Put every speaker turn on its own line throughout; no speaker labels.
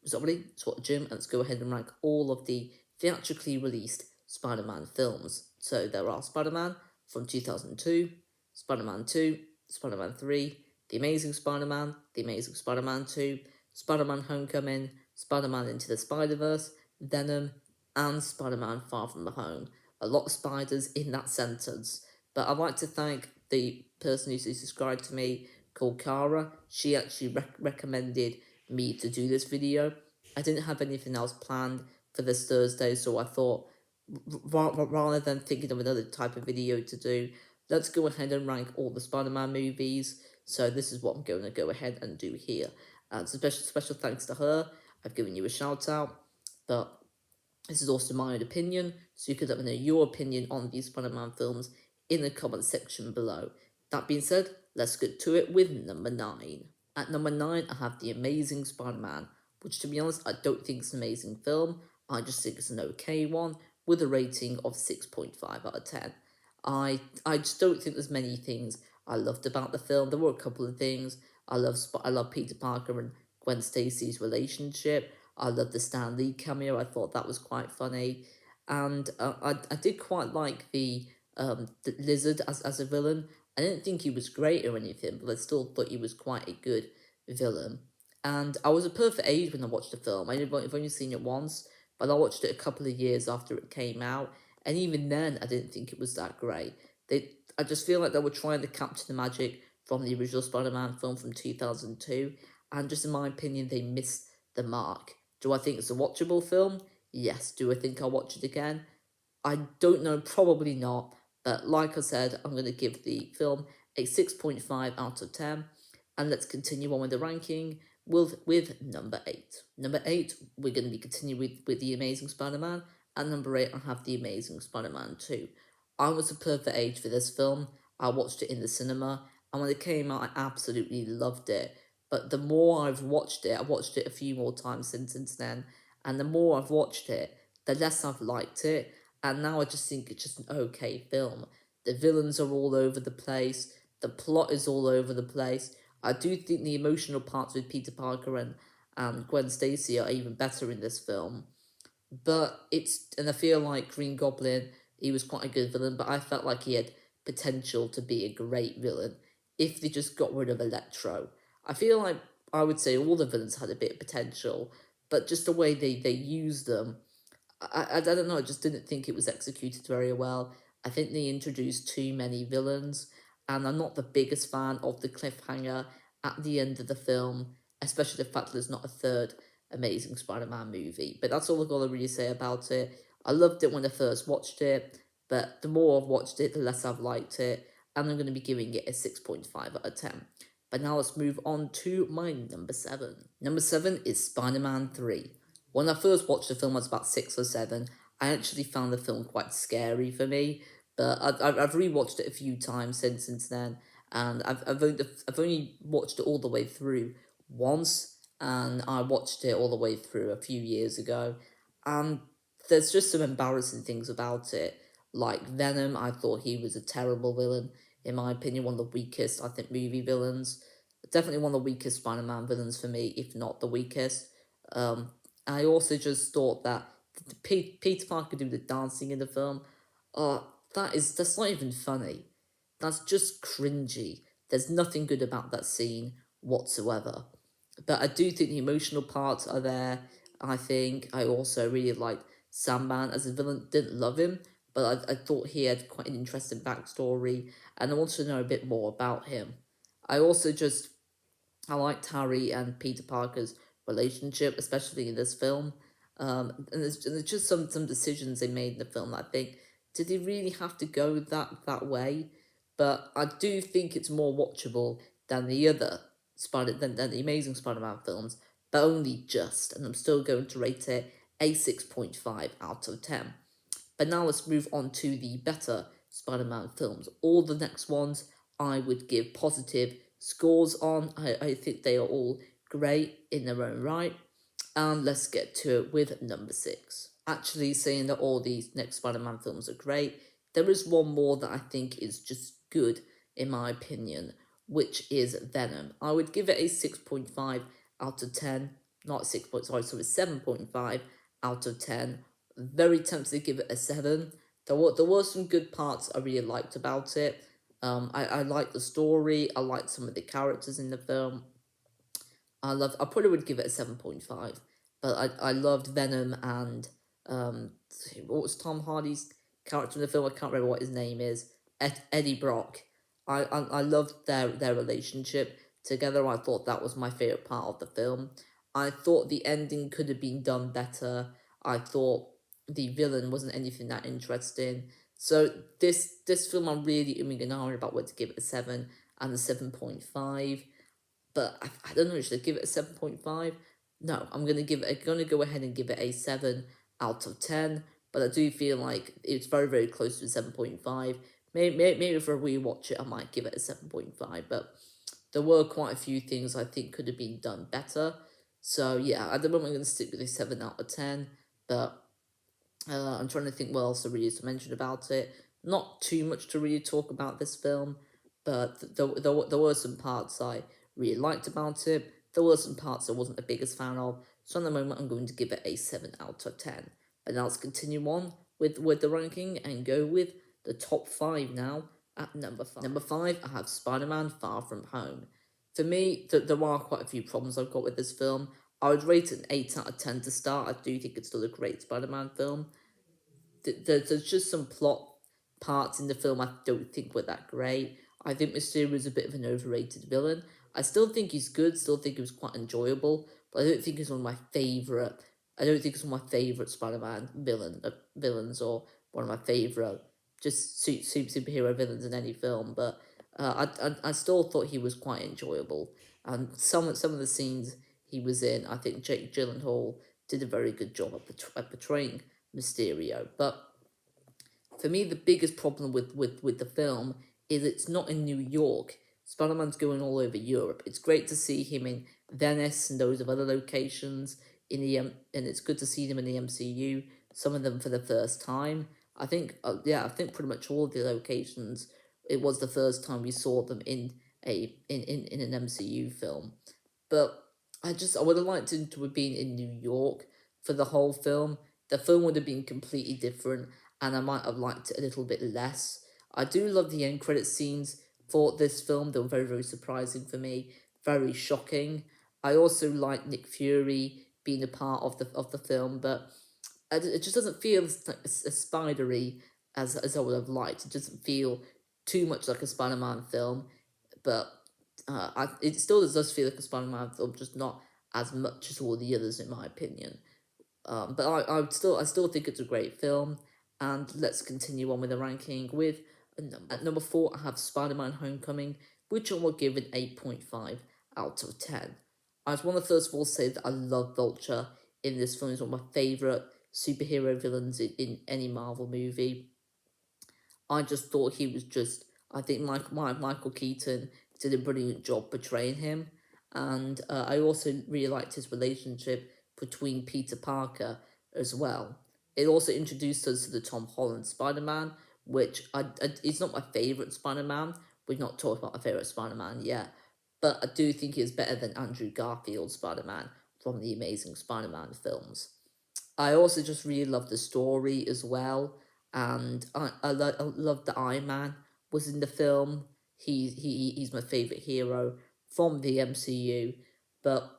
Sorry, squat gym, and let's go ahead and rank all of the theatrically released Spider-Man films. So there are Spider-Man from 2002, Spider-Man 2, Spider-Man 3, The Amazing Spider-Man, The Amazing Spider-Man 2, Spider-Man Homecoming, Spider-Man Into the Spider-Verse, Venom, and Spider-Man Far From Home. A lot of spiders in that sentence. But I'd like to thank the person who subscribed to me called Kara. She actually recommended me to do this video. I didn't have anything else planned for this Thursday, so I thought rather than thinking of another type of video to do, let's go ahead and rank all the Spider-Man movies. So this is what I'm going to go ahead and do here. And special thanks to her. I've given you a shout out, but this is also my own opinion, so you could let me know your opinion on these Spider-Man films in the comment section below. That being said, let's get to it with number 9. At number 9, I have The Amazing Spider-Man, which to be honest, I don't think it's an amazing film. I just think it's an okay one, with a rating of 6.5 out of 10. I just don't think there's many things I loved about the film. There were a couple of things. I love Peter Parker and Gwen Stacy's relationship. I love the Stan Lee cameo. I thought that was quite funny, and I did quite like the Lizard as a villain. I didn't think he was great or anything, but I still thought he was quite a good villain. And I was a perfect age when I watched the film. I've only seen it once, but I watched it a couple of years after it came out, and even then, I didn't think it was that great. I just feel like they were trying to capture the magic from the original Spider-Man film from 2002, and just in my opinion, they missed the mark. Do I think it's a watchable film? Yes. Do I think I'll watch it again? I don't know, probably not. But like I said, I'm going to give the film a 6.5 out of 10. And let's continue on with the ranking with number 8. Number 8, we're going to be continuing with The Amazing Spider-Man. And number 8, I have The Amazing Spider-Man 2. I was a perfect age for this film. I watched it in the cinema. And when it came out, I absolutely loved it. But the more I've watched it a few more times since then. And the more I've watched it, the less I've liked it, and now I just think it's just an okay film. The villains are all over the place, the plot is all over the place. I do think the emotional parts with Peter Parker and Gwen Stacy are even better in this film. And I feel like Green Goblin, he was quite a good villain, but I felt like he had potential to be a great villain if they just got rid of Electro. I feel like I would say all the villains had a bit of potential, but just the way they used them, I don't know, I just didn't think it was executed very well. I think they introduced too many villains, and I'm not the biggest fan of the cliffhanger at the end of the film, especially the fact that there's not a third Amazing Spider-Man movie. But that's all I've got to really say about it. I loved it when I first watched it, but the more I've watched it, the less I've liked it, and I'm going to be giving it a 6.5 out of 10. But now let's move on to my number 7. Number 7 is Spider-Man 3. When I first watched the film, I was about 6 or 7. I actually found the film quite scary for me, but I've rewatched it a few times since then, and I've only watched it all the way through once, and I watched it all the way through a few years ago, and there's just some embarrassing things about it. Like Venom, I thought he was a terrible villain. In my opinion, one of the weakest, I think, movie villains. Definitely one of the weakest Spider-Man villains for me, if not the weakest. Um, I also just thought that Peter Parker do the dancing in the film. That's not even funny. That's just cringy. There's nothing good about that scene whatsoever. But I do think the emotional parts are there. I think I also really liked Sandman as a villain. Didn't love him, but I thought he had quite an interesting backstory, and I wanted to know a bit more about him. I also just I liked Harry and Peter Parker's relationship, especially in this film. And there's just some decisions they made in the film that I think, did they really have to go that way? But I do think it's more watchable than the other than the Amazing Spider-Man films, but only just. And I'm still going to rate it a 6.5 out of 10. But now let's move on to the better Spider-Man films. All the next ones I would give positive scores on. I think they are all great in their own right. And let's get to it with number 6. Actually, saying that all these next Spider-Man films are great, there is one more that I think is just good, in my opinion, which is Venom. I would give it a 6.5 out of 10. not 6 point, sorry, so it's 7.5 out of 10. Very tempted to give it a 7. There were some good parts I really liked about it. I liked the story, I liked some of the characters in the film. I probably would give it a 7.5, but I loved Venom and um, what was Tom Hardy's character in the film? I can't remember what his name is. Eddie Brock. I loved their relationship together. I thought that was my favorite part of the film. I thought the ending could have been done better. I thought the villain wasn't anything that interesting. So this film, I'm really umming and ahhing about whether to give it a 7 and a 7.5. But I don't know, should I give it a 7.5? No, gonna go ahead and give it a 7 out of 10. But I do feel like it's very, very close to a 7.5. Maybe if I rewatch it, I might give it a 7.5. But there were quite a few things I think could have been done better. So yeah, at the moment I'm going to stick with a 7 out of 10. But I'm trying to think what else there really is to mention about it. Not too much to really talk about this film, but there were some parts I really liked about it. There were some parts I wasn't the biggest fan of. So at the moment, I'm going to give it a 7 out of 10. But now let's continue on with the ranking and go with the top 5 now at number 5. Number 5, I have Spider-Man Far From Home. For me, there are quite a few problems I've got with this film. I would rate it an 8 out of 10 to start. I do think it's still a great Spider-Man film. There's just some plot parts in the film I don't think were that great. I think Mysterio is a bit of an overrated villain. I still think he's good, still think he was quite enjoyable, but I don't think he's one of my favourite. I don't think he's one of my favourite Spider-Man villains or one of my favourite just superhero villains in any film. But I still thought he was quite enjoyable, and some of the scenes he was in, I think Jake Gyllenhaal did a very good job at portraying Mysterio. But for me, the biggest problem with the film is it's not in New York. Spider-Man's going all over Europe. It's great to see him in Venice and those of other locations in the and it's good to see them in the MCU. Some of them for the first time. I think I think pretty much all of the locations. It was the first time we saw them in in an MCU film. But I would have liked him to have been in New York for the whole film. The film would have been completely different, and I might have liked it a little bit less. I do love the end credit scenes for this film. They were very, very surprising for me, very shocking. I also like Nick Fury being a part of the film, but it just doesn't feel as spidery as I would have liked. It doesn't feel too much like a Spider-Man film, but it still does feel like a Spider-Man film, just not as much as all the others, in my opinion. But I still think it's a great film. And let's continue on with the ranking with a number. At number 4, I have Spider-Man Homecoming, which I will give an 8.5 out of 10. I just want to first of all say that I love Vulture in this film. He's one of my favourite superhero villains in any Marvel movie. I just thought he was just. I think Michael Keaton did a brilliant job portraying him, and I also really liked his relationship between Peter Parker as well. It also introduced us to the Tom Holland Spider Man, which is not my favorite Spider Man. We've not talked about my favorite Spider Man yet, but I do think he's better than Andrew Garfield's Spider Man from the Amazing Spider Man films. I also just really love the story as well, and I love the Iron Man was in the film. He's my favorite hero from the MCU, but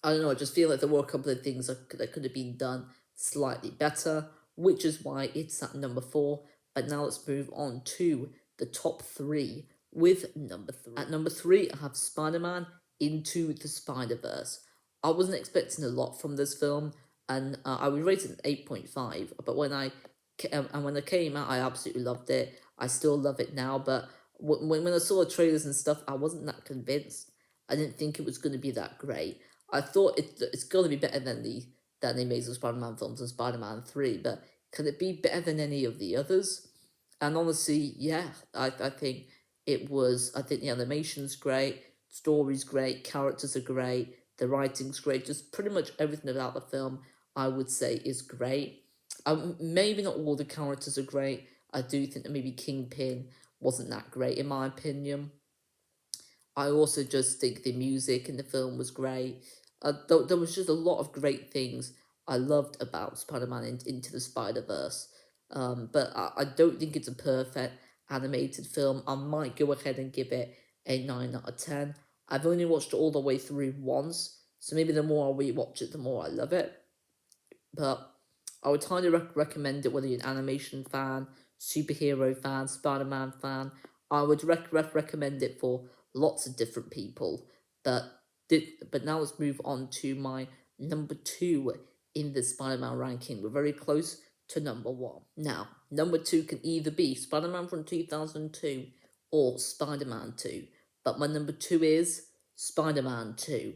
I don't know. I just feel like there were a couple of things that could have been done slightly better, which is why it's at number 4. But now let's move on to the top 3 with number 3. At number 3, I have Spider-Man Into the Spider-Verse. I wasn't expecting a lot from this film, and I would rate it an 8.5. But when when it came out, I absolutely loved it. I still love it now, but when I saw the trailers and stuff, I wasn't that convinced. I didn't think it was going to be that great. I thought it's going to be better than the Amazing Spider-Man films and Spider-Man 3, but can it be better than any of the others? And honestly, yeah, I think it was. I think the animation's great, story's great, characters are great, the writing's great, just pretty much everything about the film I would say is great. Maybe not all the characters are great. I do think that maybe Kingpin wasn't that great in my opinion. I also just think the music in the film was great. there was just a lot of great things I loved about Spider-Man Into the Spider-Verse. But I don't think it's a perfect animated film. I might go ahead and give it a 9 out of 10. I've only watched it all the way through once, so maybe the more I rewatch it, the more I love it. But I would highly recommend it whether you're an animation fan, superhero fan, Spider-Man fan. I would recommend it for lots of different people. But but now let's move on to my number 2 in the Spider-Man ranking. We're very close to number 1. Now, number 2 can either be Spider-Man from 2002 or Spider-Man 2. But my number 2 is Spider-Man 2.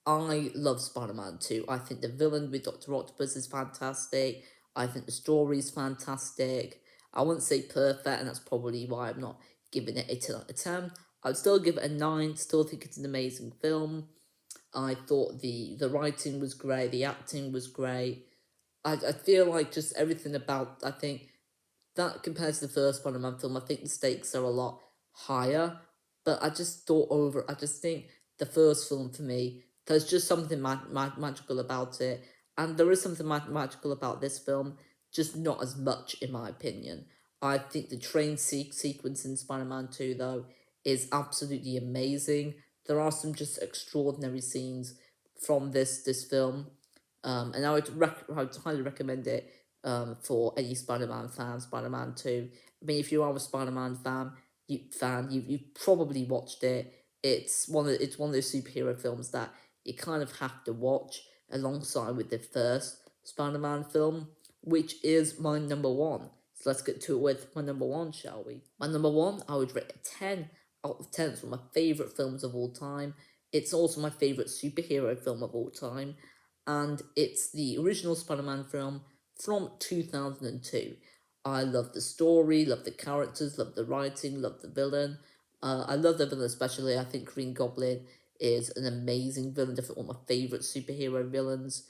I love Spider-Man 2. I think the villain with Dr. Octopus is fantastic. I think the story is fantastic. I wouldn't say perfect, and that's probably why I'm not giving it a 10 out of 10. I'd still give it a 9. Still think it's an amazing film. I thought the writing was great. The acting was great. I feel like just everything about, I think, that compared to the first Spider-Man film, I think the stakes are a lot higher. But I just think the first film for me, there's just something magical about it. And there is something magical about this film, just not as much, in my opinion. I think the train sequence in Spider-Man 2, though, is absolutely amazing. There are some just extraordinary scenes from this film. And I would highly recommend it for any Spider-Man fan, Spider-Man 2. I mean, if you are a Spider-Man you've probably watched it. It's one of those superhero films that you kind of have to watch alongside with the first Spider-Man film, which is my number 1. So let's get to it with my number 1, shall we? My number 1, I would rate a 10 out of 10. It's one of my favourite films of all time. It's also my favourite superhero film of all time, and it's the original Spider-Man film from 2002. I love the story, love the characters, love the writing, love the villain. I love the villain especially. I think Green Goblin is an amazing villain, definitely one of my favourite superhero villains.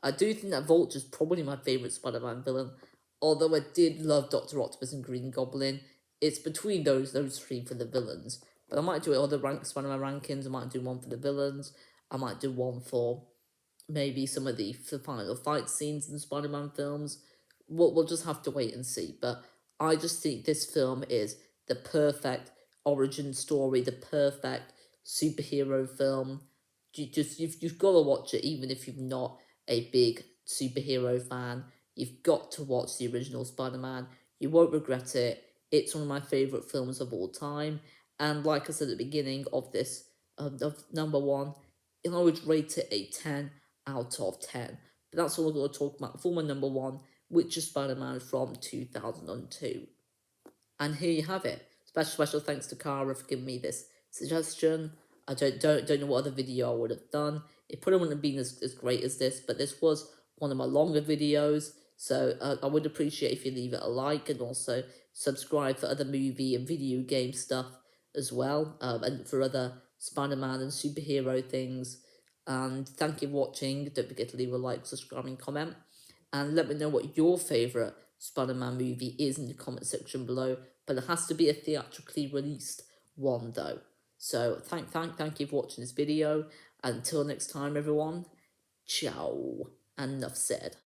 I do think that Vulture is probably my favourite Spider-Man villain, although I did love Dr. Octopus and Green Goblin. It's between those three for the villains. But I might do other Spider-Man rankings. I might do one for the villains. I might do one for maybe some of the final fight scenes in the Spider-Man films. We'll just have to wait and see. But I just think this film is the perfect origin story, the perfect superhero film. You've got to watch it, even if you're not a big superhero fan. You've got to watch the original Spider-Man. You won't regret it. It's one of my favorite films of all time. And like I said at the beginning of this, of number 1, I would rate it a 10 out of 10. But that's all I'm going to talk about for my number 1, which is Spider-Man from 2002. And here you have it. Special thanks to Cara for giving me this suggestion. I don't know what other video I would have done. It probably wouldn't have been as great as this, but this was one of my longer videos. So I would appreciate if you leave it a like and also subscribe for other movie and video game stuff as well, and for other Spider-Man and superhero things. And thank you for watching. Don't forget to leave a like, subscribe, and comment. And let me know what your favourite Spider-Man movie is in the comment section below. But it has to be a theatrically released one, though. So thank you for watching this video. Until next time, everyone. Ciao. And enough said.